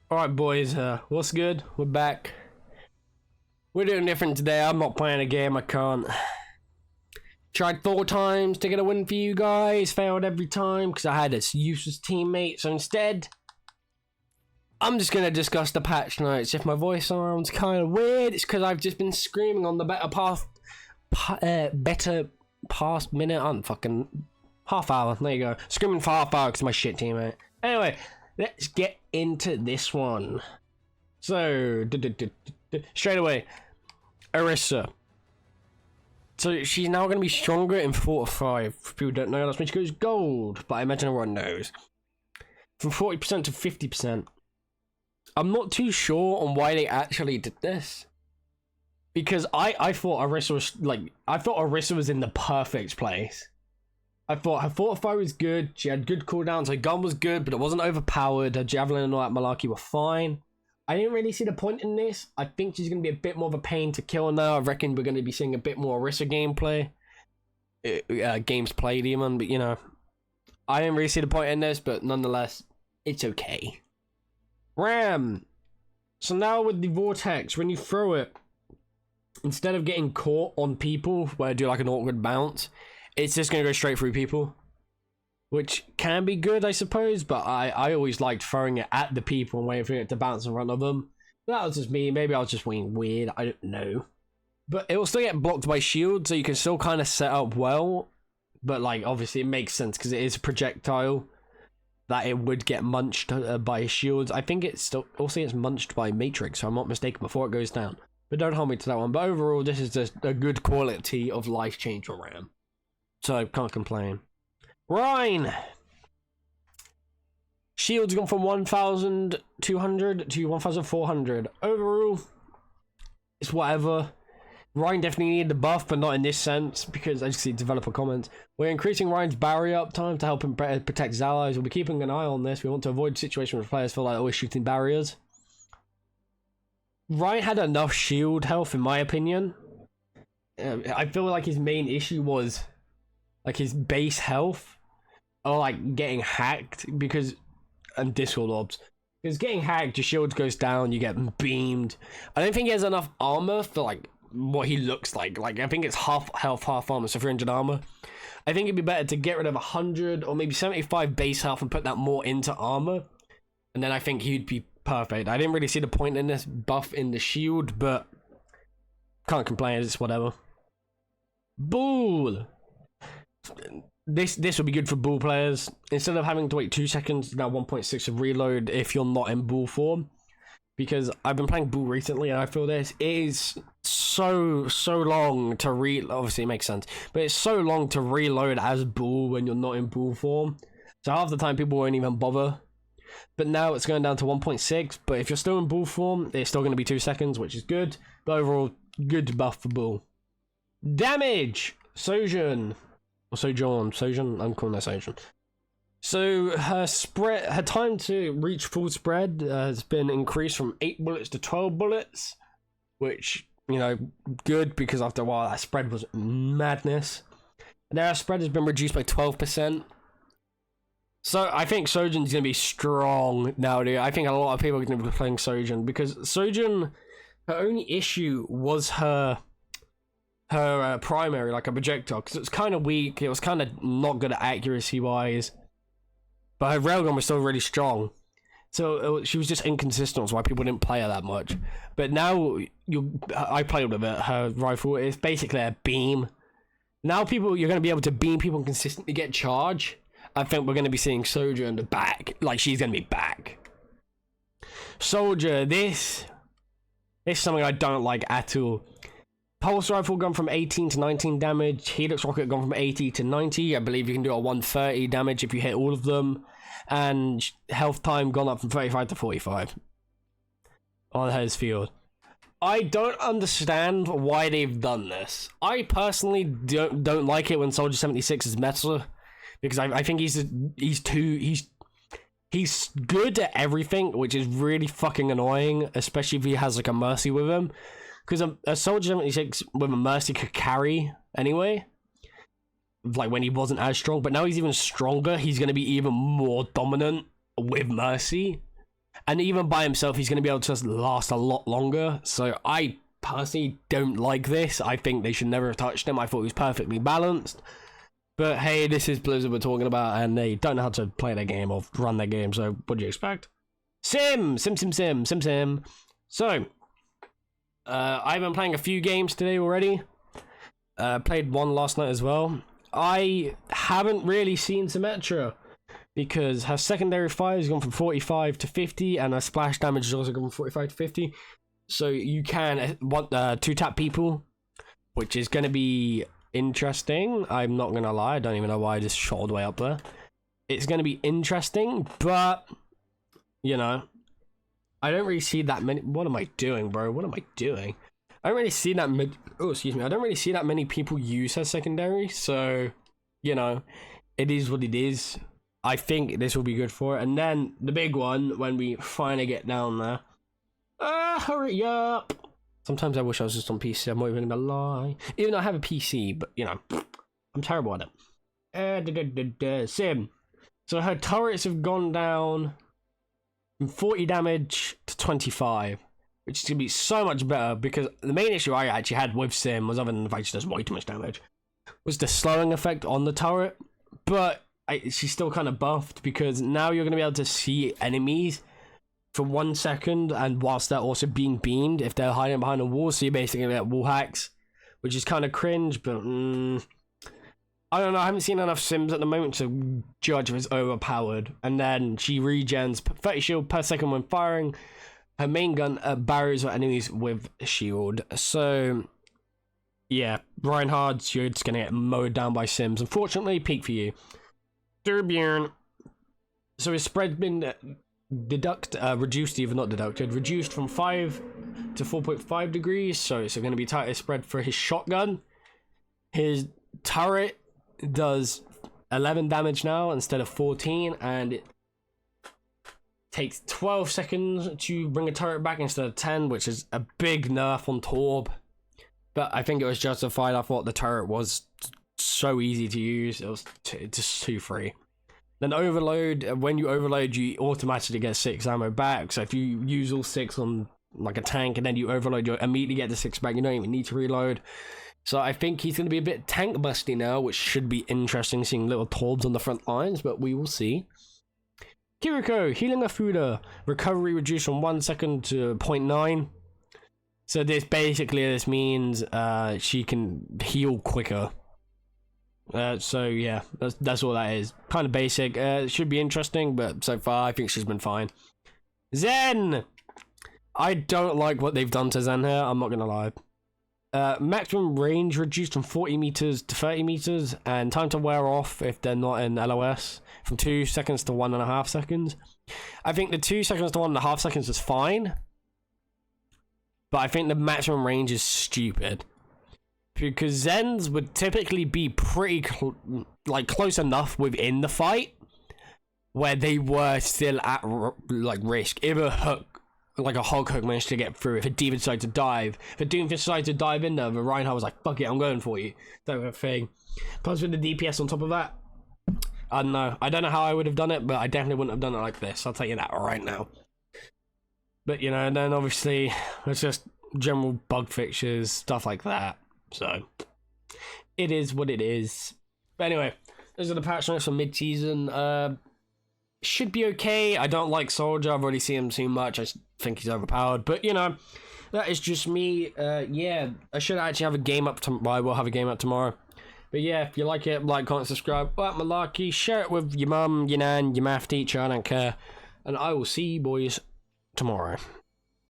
Alright boys, what's good? We're back. We're doing different today. I'm not playing a game, I can't. Tried 4 times to get a win for you guys, failed every time because I had a useless teammate, so instead I'm just gonna discuss the patch notes. If my voice sounds kind of weird, it's because I've just been screaming on the better past minute on fucking half hour. There you go, screaming for half hour because my shit teammate. Anyway, let's get into this one. So, straight away, Orisa. So she's now going to be stronger in 4 to 5. For people who don't know, that's when she goes gold, but I imagine everyone knows. From 40% to 50%. I'm not too sure on why they actually did this. Because I thought Orisa was, Orisa was in the perfect place. I thought her fortify was good, she had good cooldowns, her gun was good, but it wasn't overpowered, her javelin and all that malarkey were fine. I didn't really see the point in this. I think she's going to be a bit more of a pain to kill now. I reckon we're going to be seeing a bit more Orisa gameplay. Games played even, but you know. I didn't really see the point in this, but nonetheless, it's okay. Ram! So now with the Vortex, when you throw it, instead of getting caught on people, where I do like an awkward bounce, it's just going to go straight through people. Which can be good, I suppose, but I always liked throwing it at the people and waiting for it to bounce in front of them. That was just me. Maybe I was just being weird. I don't know. But it will still get blocked by shield, so you can still kind of set up well. But, like, obviously it makes sense because it is a projectile that it would get munched by shields. I think it still also gets munched by Matrix, so I'm not mistaken, before it goes down. But don't hold me to that one. But overall, this is just a good quality of life change for Ram. So, can't complain. Rhine! Shield's gone from 1,200 to 1,400. Overall, it's whatever. Rhine definitely needed the buff, but not in this sense, because I just see developer comments. We're increasing Rhine's barrier uptime to help him protect his allies. We'll be keeping an eye on this. We want to avoid situations where players feel like they're always shooting barriers. Rhine had enough shield health, in my opinion. I feel like his main issue was like his base health, or like getting hacked, because, and Discord orbs, because getting hacked, your shield goes down, you get beamed. I don't think he has enough armor for like what he looks like. Like, I think it's half health, half armor, so 300 armor. I think it'd be better to get rid of 100 or maybe 75 base health and put that more into armor, and then I think he'd be perfect. I didn't really see the point in this buff in the shield, but can't complain, it's whatever. Bull! This will be good for bull players. Instead of having to wait 2 seconds, now 1.6 of reload if you're not in bull form. Because I've been playing bull recently and I feel this is so long to obviously it makes sense, but it's so long to reload as bull when you're not in bull form. So half the time people won't even bother. But now it's going down to 1.6, but if you're still in bull form, it's still going to be 2 seconds, which is good. But overall, good buff for bull. Damage! Sojourn. Or Sojourn, I'm calling that Sojourn. So her time to reach full spread has been increased from 8 bullets to 12 bullets, which, you know, good, because after a while that spread was madness. Now her spread has been reduced by 12%. So I think Sojourn's going to be strong nowadays. I think a lot of people are going to be playing Sojourn, because Sojourn, her only issue was her primary, like a projectile, because it was kind of weak. It was kind of not good at accuracy wise, but her railgun was still really strong, so she was just inconsistent. That's why people didn't play her that much. But now I played with it. Her rifle is basically a beam. Now you're going to be able to beam people and consistently get charge. I think we're going to be seeing Sojourn back, like she's going to be back. Soldier, this is something I don't like at all. Pulse rifle gone from 18 to 19 damage. Helix rocket gone from 80 to 90. I believe you can do a 130 damage if you hit all of them. And health time gone up from 35 to 45 on his field. I don't understand why they've done this. I personally don't like it when Soldier 76 is meta, because I think he's good at everything, which is really fucking annoying, especially if he has like a mercy with him. Because a Soldier 76 with a mercy could carry anyway, like when he wasn't as strong, but now he's even stronger. He's going to be even more dominant with mercy, And even by himself, he's going to be able to last a lot longer. So I personally don't like this. I think they should never have touched him. I thought he was perfectly balanced. But hey, this is Blizzard we're talking about, and they don't know how to play their game or run their game, so what do you expect? Sim. So, I've been playing a few games today already. Played one last night as well. I haven't really seen Symmetra, because her secondary fire has gone from 45 to 50, and her splash damage has also gone from 45 to 50. So you can two-tap people, which is going to be interesting. I'm not going to lie, I don't even know why I just shot all the way up there. It's going to be interesting, but, you know, I don't really see that many... What am I doing, bro? What am I doing? I don't really see that many... Oh, excuse me. I don't really see that many people use her secondary, so, you know, it is what it is. I think this will be good for it. And then the big one, when we finally get down there. Hurry up! Sometimes I wish I was just on PC, I'm not even gonna lie. Even though I have a PC, but, you know, I'm terrible at it. Sim. So her turrets have gone down from 40 damage to 25, which is gonna be so much better, because the main issue I actually had with Sim was, other than the fact she does way too much damage, was the slowing effect on the turret. But she's still kind of buffed, because now you're gonna be able to see enemies for 1 second, and whilst they're also being beamed if they're hiding behind a wall, so you're basically get wall hacks, which is kind of cringe. But I don't know, I haven't seen enough Sims at the moment to judge if it's overpowered. And then she regens 30 shield per second when firing. Her main gun barriers or enemies with shield. So yeah, Reinhardt, you're just gonna get mowed down by Sims. Unfortunately, peak for you. Durbjorn. So his spread's been reduced from 5 to 4.5 degrees, so it's going to be tighter spread for his shotgun. His turret does 11 damage now instead of 14, and it takes 12 seconds to bring a turret back instead of 10, which is a big nerf on Torb, but I think it was justified. I thought the turret was so easy to use, it was just too free. Then overload, when you overload, you automatically get 6 ammo back. So if you use all 6 on like a tank and then you overload, you immediately get the 6 back. You don't even need to reload. So I think he's going to be a bit tank busty now, which should be interesting, seeing little Torbs on the front lines, but we will see. Kiriko, healing a Fuda, recovery reduced from 1 second to 0.9. So this means she can heal quicker. So yeah, that's all that is. Kind of basic. It should be interesting, but so far I think she's been fine. Zen! I don't like what they've done to Zen here, I'm not gonna lie. Maximum range reduced from 40 meters to 30 meters, and time to wear off if they're not in LOS from 2 seconds to 1.5 seconds. I think the 2 seconds to 1.5 seconds is fine, but I think the maximum range is stupid. Because Zens would typically be pretty close enough within the fight where they were still at risk. If a hook, like a hog hook, managed to get through, if a demon decided to dive, if a doom decided to dive in there, but Reinhardt was like, fuck it, I'm going for you, type of thing. Plus with the DPS on top of that, I don't know. I don't know how I would have done it, but I definitely wouldn't have done it like this. I'll tell you that right now. But you know, and then obviously it's just general bug fixtures, stuff like that. So it is what it is. But anyway, those are the patch notes for mid-season. Should be okay. I don't like Soldier. I've already seen him too much. I think he's overpowered. But you know, that is just me. Yeah, I should actually have a game up tomorrow. I will have a game up tomorrow. But yeah, if you like it, like, comment, subscribe. Like malarkey, share it with your mum, your nan, your math teacher. I don't care. And I will see you boys tomorrow.